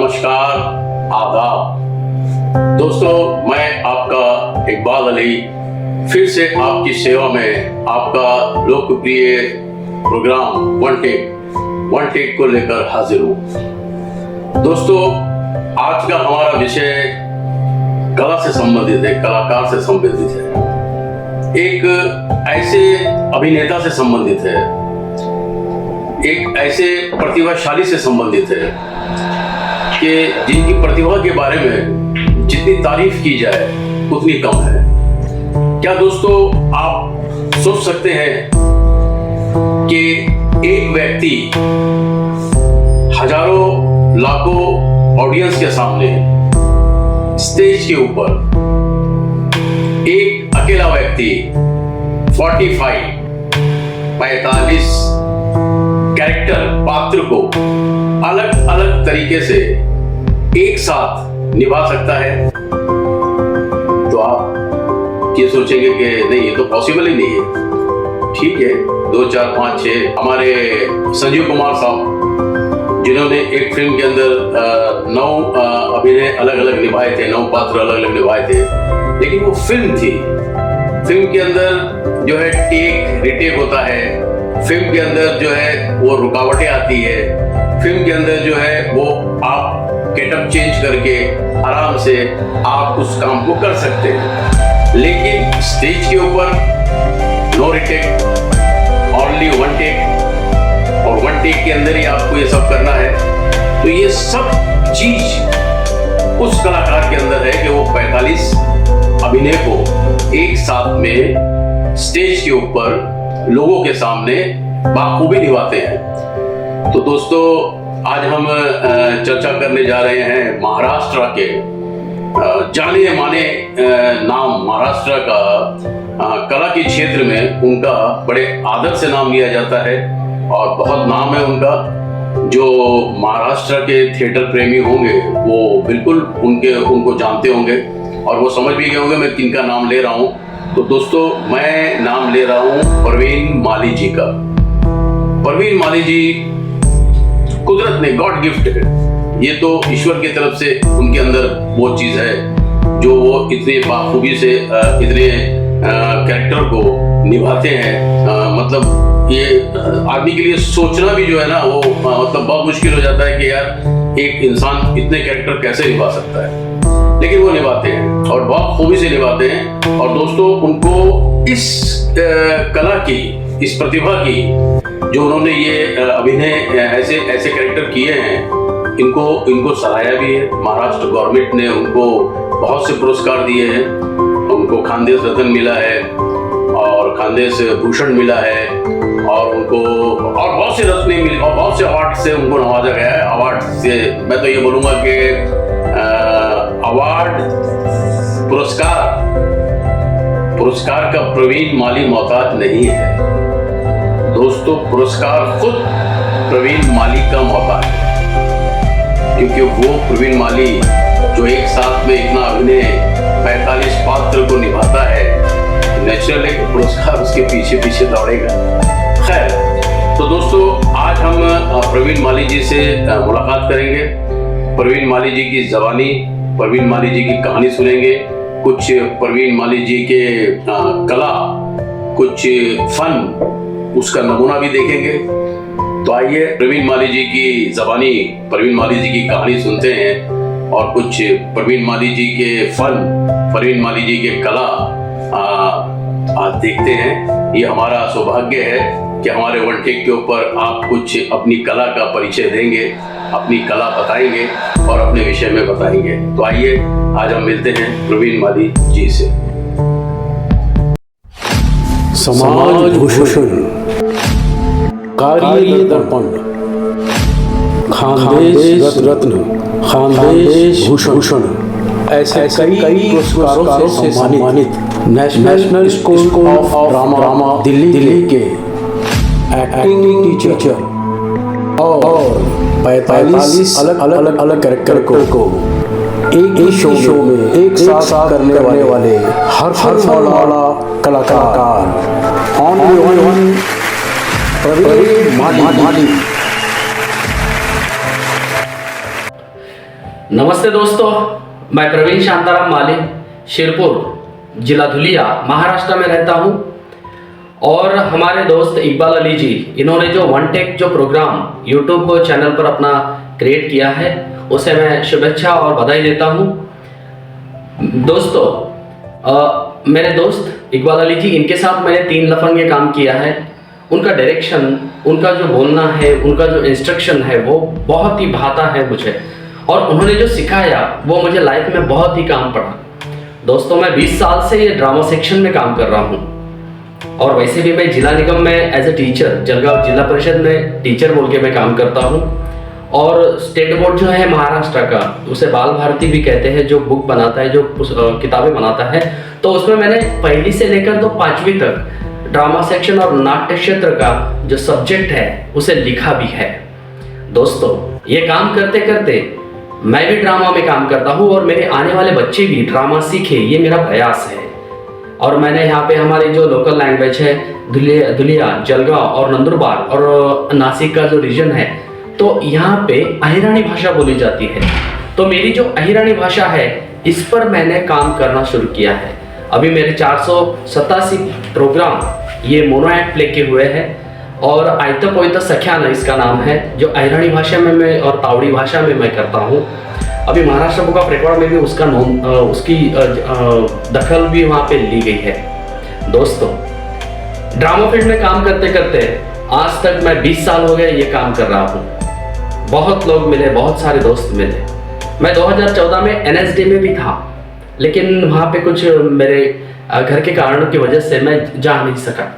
नमस्कार, आदाब। दोस्तों, मैं आपका इकबाल अली फिर से आपकी सेवा में आपका लोकप्रिय प्रोग्राम वन टेक को लेकर हाजिर हूँ। दोस्तों, आज का हमारा विषय कला से संबंधित है, कलाकार से संबंधित है, एक ऐसे अभिनेता से संबंधित है, एक ऐसे प्रतिभाशाली से संबंधित है कि जिनकी प्रतिभा के बारे में जितनी तारीफ की जाए उतनी कम है। क्या दोस्तों आप सोच सकते हैं कि एक व्यक्ति हजारों लाखों ऑडियंस के सामने स्टेज के ऊपर एक अकेला व्यक्ति 45 कैरेक्टर पात्र को अलग अलग तरीके से एक साथ निभा सकता है? तो आप ये सोचेंगे कि नहीं, ये तो पॉसिबल ही नहीं है। ठीक है, 2, 4, 5, 6 हमारे संजीव कुमार साहब जिन्होंने एक फिल्म के अंदर 9 अभिनय अलग अलग निभाए थे, 9 पात्र अलग अलग निभाए थे, लेकिन वो फिल्म थी। फिल्म के अंदर जो है टेक रिटेक होता है, फिल्म के अंदर जो है वो रुकावटें आती है, फिल्म के अंदर जो है वो आप गेटअप चेंज करके आराम से आप उस काम को कर सकते हैं। लेकिन स्टेज के ऊपर no retake, only one take, और वन टेक के अंदर ही आपको ये सब करना है। तो ये सब चीज उस कलाकार के अंदर है कि वो 45 अभिनय को एक साथ में स्टेज के ऊपर लोगों के सामने बाखूबी निभाते हैं। तो दोस्तों, आज हम चर्चा करने जा रहे हैं महाराष्ट्र के जाने माने नाम। महाराष्ट्र का कला के क्षेत्र में उनका बड़े आदर से नाम लिया जाता है और बहुत नाम है उनका। जो महाराष्ट्र के थिएटर प्रेमी होंगे वो बिल्कुल उनको जानते होंगे और वो समझ भी गए होंगे मैं किनका नाम ले रहा हूँ। तो दोस्तों, मैं नाम ले रहा हूँ परवीन माली जी का। परवीन माली जी कुदरत ने गॉड गिफ्ट है, ये तो ईश्वर की तरफ से उनके अंदर वो चीज है जो वो इतने बाखूबी से इतने कैरेक्टर को निभाते हैं। मतलब ये आदमी के लिए सोचना भी जो है ना वो मतलब बहुत मुश्किल हो जाता है कि यार एक इंसान इतने कैरेक्टर कैसे निभा सकता है, लेकिन वो निभाते हैं और बहुत खूबी से निभाते हैं। और दोस्तों, उनको इस कला की, इस प्रतिभा की, जो उन्होंने ये अभिनय ऐसे कैरेक्टर किए हैं, इनको सराहा भी है। महाराष्ट्र गवर्नमेंट ने उनको बहुत से पुरस्कार दिए हैं। उनको खानदेश रत्न मिला है और खानदेश भूषण मिला है और उनको और बहुत से रत्न मिले और बहुत से अवार्ड से उनको नवाजा गया है। अवार्ड से मैं तो ये बोलूंगा कि अवार्ड पुरस्कार का प्रवीण माली मोहताज नहीं है दोस्तों। पुरस्कार खुद प्रवीण माली का मोहताज है, क्योंकि वो प्रवीण माली जो एक साथ में इतना अभिनय 45 पात्र को निभाता है, नेचुरल है कि पुरस्कार उसके पीछे पीछे दौड़ेगा। खैर, तो दोस्तों, आज हम प्रवीण माली जी से मुलाकात करेंगे। प्रवीण माली जी की ज़बानी, प्रवीण माली जी की कहानी सुनेंगे, कुछ प्रवीण माली जी के कला, कुछ फन, उसका नमूना भी देखेंगे। तो आइए प्रवीण माली जी की ज़बानी, प्रवीण माली जी की कहानी सुनते हैं और कुछ प्रवीण माली जी के फन, प्रवीण माली जी के कला देखते हैं। ये हमारा सौभाग्य है कि हमारे वन टेक के ऊपर आप कुछ अपनी कला का परिचय देंगे, अपनी कला बताएंगे और अपने विषय में बताएंगे। तो आइए आज हम मिलते हैं प्रवीण माली जी से। समाज भूषण, कार्य दर्पण, खानदेश रत्न, खानदेश भूषण, ऐसे कई पुरस्कारों से सम्मानित national school of drama Delhi के एक्टिंग टीचर और 45 अलग कैरेक्टर को एक ही शो में एक साथ करने वाले हर वाला कलाकार ऑन प्रवीण माली। नमस्ते दोस्तों, मैं प्रवीण शांताराम माली, शिरपुर जिला धुलिया, महाराष्ट्र में रहता हूँ। और हमारे दोस्त इकबाल अली जी, इन्होंने जो वन टेक जो प्रोग्राम यूट्यूब चैनल पर अपना क्रिएट किया है, उसे मैं शुभेच्छा और बधाई देता हूँ। दोस्तों, मेरे दोस्त इकबाल अली जी, इनके साथ मैंने 3 लफंगे काम किया है। उनका डायरेक्शन, उनका जो बोलना है, उनका जो इंस्ट्रक्शन है, वो बहुत ही भाता है मुझे, और उन्होंने जो सिखाया वो मुझे लाइफ में बहुत ही काम पड़ा। दोस्तों, मैं 20 साल से ये ड्रामा सेक्शन में काम कर रहा हूँ, और वैसे भी मैं जिला निगम में एज ए टीचर, जलगांव जिला परिषद में टीचर बोल के मैं काम करता हूँ। और स्टेट बोर्ड जो है महाराष्ट्र का, उसे बाल भारती भी कहते हैं, जो बुक बनाता है, जो किताबें बनाता है, तो उसमें मैंने पहली से लेकर तो 5वीं तक ड्रामा सेक्शन और नाट्य क्षेत्र का जो सब्जेक्ट है उसे लिखा भी है। दोस्तों, ये काम करते करते मैं भी ड्रामा में काम करता हूँ, और मेरे आने वाले बच्चे भी ड्रामा सीखे, ये मेरा प्रयास है। और मैंने यहाँ पे हमारी जो लोकल लैंग्वेज है, धुलिया, जलगांव और नंदुरबार और नासिक का जो रीजन है, तो यहाँ पे अहिरानी भाषा बोली जाती है। तो मेरी जो अहिरानी भाषा है, इस पर मैंने काम करना शुरू किया है। अभी मेरे 487 प्रोग्राम ये मोनो एक्ट प्ले के हुए हैं, और आयत पोयत सख्यान इसका नाम है, जो अहिरानी भाषा में मैं और तावड़ी भाषा में मैं करता हूँ। अभी महाराष्ट्र बुक ऑफ रिकॉर्ड में भी उसकी दखल भी वहाँ पे ली गई है। दोस्तों, ड्रामा फील्ड में काम करते करते आज तक मैं 20 साल हो गए ये काम कर रहा हूँ। बहुत लोग मिले, बहुत सारे दोस्त मिले। मैं 2014 में NSD में भी था, लेकिन वहाँ पे कुछ मेरे घर के कारणों की वजह से मैं जा नहीं सका।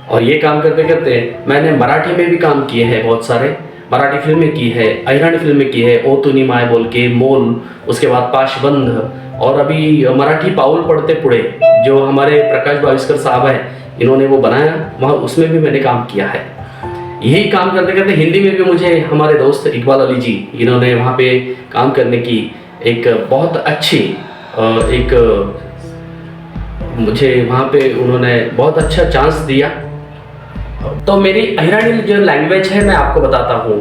और ये काम करते करते मैंने मराठी में भी काम किए हैं, बहुत सारे मराठी फिल्में की है, अहिरानी फिल्में की है, ओ तुनी माय बोल के, मोल, उसके बाद पाशबंध, और अभी मराठी पाउल पढ़ते पुढे जो हमारे प्रकाश बाविस्कर साहब हैं, इन्होंने वो बनाया, वहाँ उसमें भी मैंने काम किया है। यही काम करते करते हिंदी में भी मुझे हमारे दोस्त इकबाल अली जी, इन्होंने वहाँ पे काम करने की एक बहुत अच्छी मुझे वहाँ पे उन्होंने बहुत अच्छा चांस दिया। तो मेरी अहिरानी जो लैंग्वेज है, मैं आपको बताता हूँ।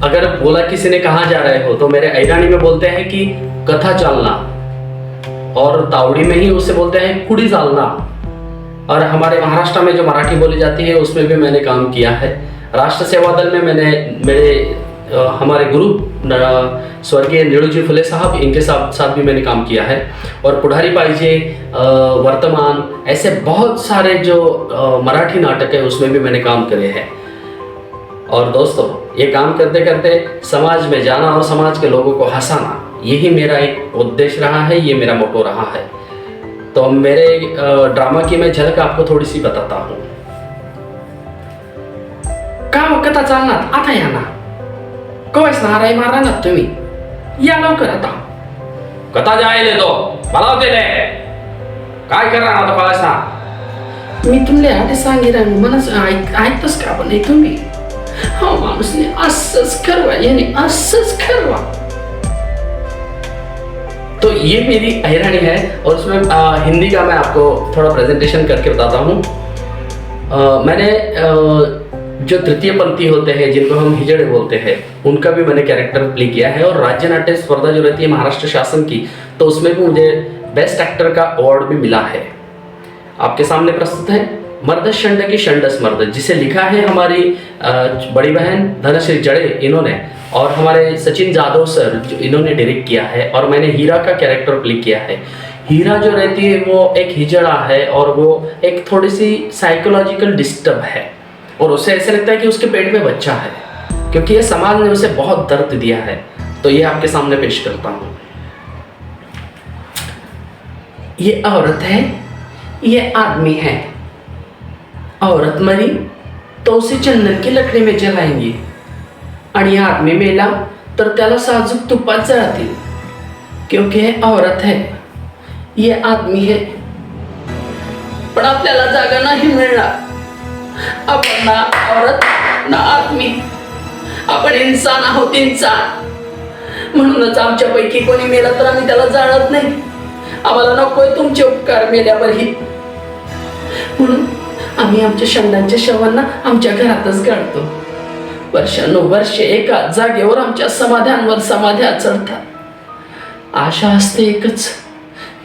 अगर बोला किसी ने कहाँ जा रहे हो, तो मेरे अहिरानी में बोलते हैं कि कथा चालना, और तावड़ी में ही उसे बोलते हैं कुड़ी चालना। और हमारे महाराष्ट्र में जो मराठी बोली जाती है, उसमें भी मैंने काम किया है। राष्ट्र सेवा दल में मैंने हमारे गुरु स्वर्गीय नीड़ूजी फुले साहब, इनके साथ भी मैंने काम किया है। और पुढारी पाहिजे, वर्तमान, ऐसे बहुत सारे जो मराठी नाटक है, उसमें भी मैंने काम करे हैं। और दोस्तों, ये काम करते करते समाज में जाना और समाज के लोगों को हंसाना, यही मेरा एक उद्देश्य रहा है, ये मेरा मोटो रहा है। तो मेरे ड्रामा की मैं झलक आपको थोड़ी सी बताता हूँ। का कथा चालणार आता या ना, कवच नाराय मारा ना तुम्ही, या लवकर आता कथा जायले तो बोलावते ले, काय करणार आता कळस ना। मी तुमले आधी सांगितलं, मला ऐकतच का पण तुम्ही? हा माणूसने असंच करवा, याने असंच करवा। तो ये मेरी अहिरानी है, और उसमें हिंदी का मैं आपको थोड़ा प्रेजेंटेशन करके बताता हूँ। मैंने जो तृतीय पंथी होते हैं, जिनको हम हिजड़े बोलते हैं, उनका भी मैंने कैरेक्टर प्ले किया है। और राज्य नाट्य स्पर्धा जो रहती है महाराष्ट्र शासन की, तो उसमें भी मुझे बेस्ट एक्टर का अवार्ड भी मिला है। आपके सामने प्रस्तुत है मर्द शंड की शंडस मर्द, जिसे लिखा है हमारी बड़ी बहन धनश्री जड़े इन्होंने, और हमारे सचिन जादव सर जो इन्होंने डायरेक्ट किया है। और मैंने हीरा का कैरेक्टर प्ले किया है। हीरा जो रहती है वो एक हिजड़ा है, और वो एक थोड़ी सी साइकोलॉजिकल डिस्टर्ब है, और उसे ऐसे लगता है कि उसके पेट में बच्चा है, क्योंकि ये समाज ने उसे बहुत दर्द दिया है। तो ये आपके सामने पेश करता हूँ। ये औरत है, ये आदमी है। औरत मरी तो उसे चंदन की लकड़ी में जलाएंगे, आणि आदमी मेला तर त्याला साजूक तुपात जळतील, क्योंकि ये औरत है, ये आदमी है। पण आपल्याला जागा नाही मिळणार। आपण ना औरत ना आदमी, आपण इंसान आहोत, इंसान। म्हणूनच आमच्यापैकी कोणी मेला तर आम्ही त्याला जाळत नाही। आम्हाला नकोय तुमचे उपकार मेल्यावरही, म्हणून आम्ही आमच्या शंडांच्या शवांना आमच्या घरातच गाळतो। वर्षानुवर्ष एका जागेवर आमच्या समाध्यांवर समाध्या चढतात. आशा असते एकच,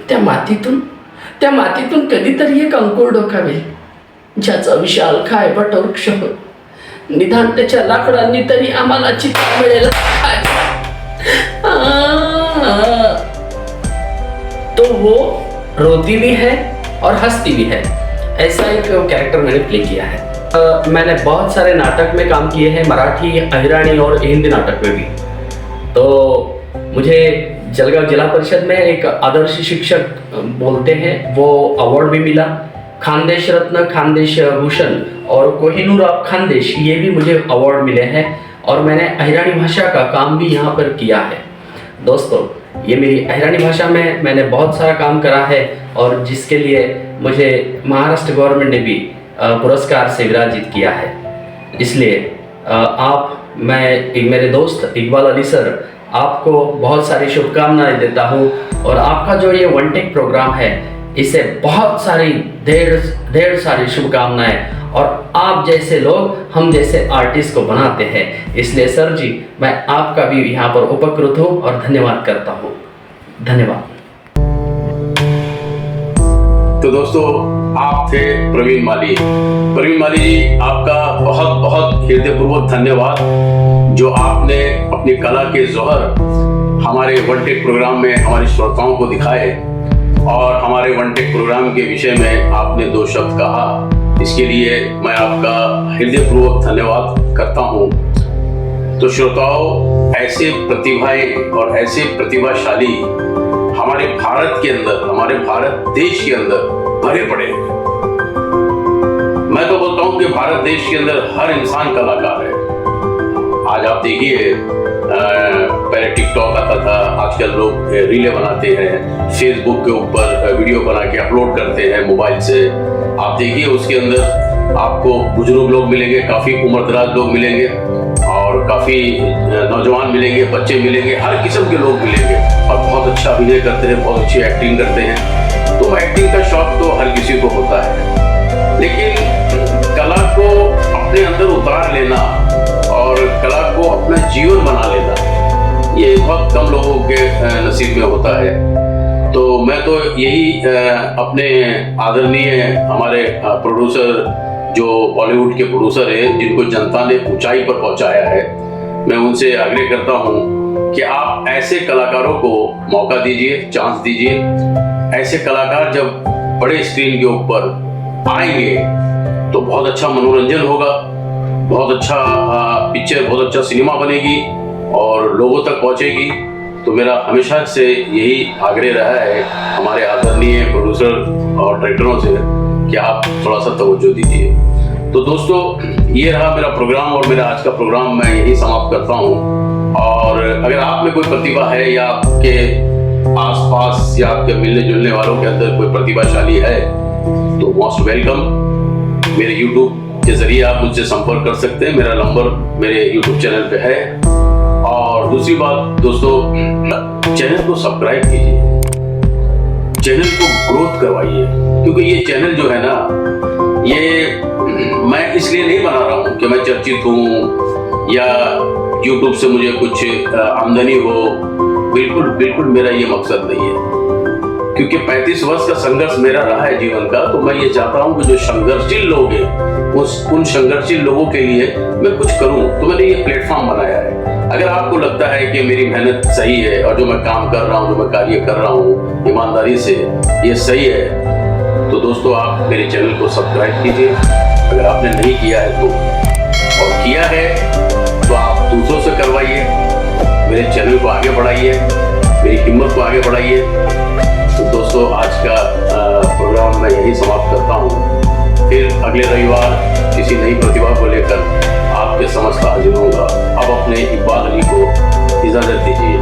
त्या मातीतून कधीतरी एक अंकुर डोकावेल, ज्याचा विशाल काळपट वृक्ष हो. निदान त्याच्या लाकडांनी तरी आम्हाला चित्र मिळेल. तो वो रोती भी है और हंसती भी है, ऐसा एक कैरेक्टर मैंने प्ले किया है. मैंने बहुत सारे नाटक में काम किए हैं, मराठी, अहिरानी और हिंदी नाटक में भी. तो मुझे जलगांव जिला परिषद में एक आदर्श शिक्षक बोलते हैं, वो अवार्ड भी मिला. खानदेश रत्न, खानदेश भूषण और कोहिनूर ऑफ खानदेश, ये भी मुझे अवार्ड मिले हैं. और मैंने अहिरानी भाषा का काम भी यहाँ पर किया है. दोस्तों, ये मेरी अहिरानी भाषा में मैंने बहुत सारा काम करा है, और जिसके लिए मुझे महाराष्ट्र गवर्नमेंट ने भी पुरस्कार से विराजित किया है. इसलिए मैं मेरे दोस्त इकबाल अली सर, आपको बहुत सारी शुभकामनाएं देता हूँ. और आपका जो ये वन टेक प्रोग्राम है, इसे बहुत सारी ढेर सारी शुभकामनाएं. और आप जैसे लोग हम जैसे आर्टिस्ट को बनाते हैं. इसलिए सर जी, मैं आपका भी यहाँ पर उपकृत हूँ और धन्यवाद करता हूँ. धन्यवाद. तो दोस्तों, आप थे प्रवीण माली. प्रवीण माली जी, आपका बहुत बहुत हृदयपूर्वक धन्यवाद, जो आपने अपनी कला के जौहर हमारे वन टेक प्रोग्राम में हमारे श्रोताओं को दिखाए, और हमारे वन टेक प्रोग्राम के विषय में आपने 2 शब्द कहा. इसके लिए मैं आपका हृदयपूर्वक धन्यवाद करता हूँ. तो श्रोताओं, ऐसे प्रतिभाएं और ऐसे प्रतिभाशाली हमारे भारत के अंदर, हमारे भारत देश के अंदर भरे पड़े हैं. मैं तो बोलता हूँ कि भारत देश के अंदर हर इंसान कलाकार है. आज आप देखिए, पहले टिकटॉक आता था, आजकल लोग रीलें बनाते हैं, फेसबुक के ऊपर वीडियो बना के अपलोड करते हैं मोबाइल से. आप देखिए, उसके अंदर आपको बुजुर्ग लोग मिलेंगे, काफ़ी उम्रदराज लोग मिलेंगे, और काफ़ी नौजवान मिलेंगे, बच्चे मिलेंगे, हर किस्म के लोग मिलेंगे, और बहुत अच्छा अभिनय करते हैं, बहुत अच्छी एक्टिंग करते हैं. तो एक्टिंग का शौक तो हर किसी को होता है, लेकिन कला को अपने अंदर उतार लेना और कला को अपना जीवन बना लेना, ये बहुत कम लोगों के नसीब में होता है. तो मैं तो यही अपने आदरणीय हमारे प्रोड्यूसर, जो बॉलीवुड के प्रोड्यूसर हैं, जिनको जनता ने ऊंचाई पर पहुंचाया है, मैं उनसे आग्रह करता हूं कि आप ऐसे कलाकारों को मौका दीजिए, चांस दीजिए. ऐसे कलाकार जब बड़े स्क्रीन के ऊपर आएंगे तो बहुत अच्छा मनोरंजन होगा, बहुत अच्छा पिक्चर, बहुत अच्छा सिनेमा बनेगी और लोगों तक पहुंचेगी. तो मेरा हमेशा से यही आग्रह रहा है हमारे आदरणीय प्रोड्यूसर और डायरेक्टरों से कि आप थोड़ा सा तवज्जो दीजिए. तो दोस्तों, ये रहा मेरा प्रोग्राम, और मेरा आज का प्रोग्राम मैं यही समाप्त करता हूँ. और अगर आप में कोई प्रतिभा है, या आपके आसपास या आपके मिलने जुलने वालों के अंदर कोई प्रतिभाशाली है, तो मोस्ट वेलकम. मेरे यूट्यूब के जरिए आप मुझसे संपर्क कर सकते हैं. मेरा नंबर मेरे यूट्यूब चैनल पे है. और दूसरी बात दोस्तों, चैनल को सब्सक्राइब कीजिए, चैनल को ग्रोथ करवाइए, क्योंकि ये चैनल जो है ना, ये मैं इसलिए नहीं बना रहा हूँ कि मैं चर्चित हूँ या यूट्यूब से मुझे कुछ आमदनी हो. बिल्कुल बिल्कुल मेरा ये मकसद नहीं है, क्योंकि 35 वर्ष का संघर्ष मेरा रहा है जीवन का. तो मैं ये चाहता हूँ कि जो संघर्षशील लोग हैं, उन संघर्षशील लोगों के लिए मैं कुछ करूँ. तो मैंने ये प्लेटफॉर्म बनाया है. अगर आपको लगता है कि मेरी मेहनत सही है, और जो मैं काम कर रहा हूँ, जो मैं कार्य कर रहा हूँ ईमानदारी से, ये सही है, तो दोस्तों आप मेरे चैनल को सब्सक्राइब कीजिए. अगर आपने नहीं किया है तो, और किया है तो आप दूसरों से करवाइए. मेरे चैनल को आगे बढ़ाइए, मेरी हिम्मत को आगे बढ़ाइए. तो दोस्तों, आज का प्रोग्राम मैं यही समाप्त करता हूँ. फिर अगले रविवार किसी नई प्रतिभा को लेकर आपके समक्ष हाजिर होगा. अब अपने इकबाल अली को इजाजत दीजिए.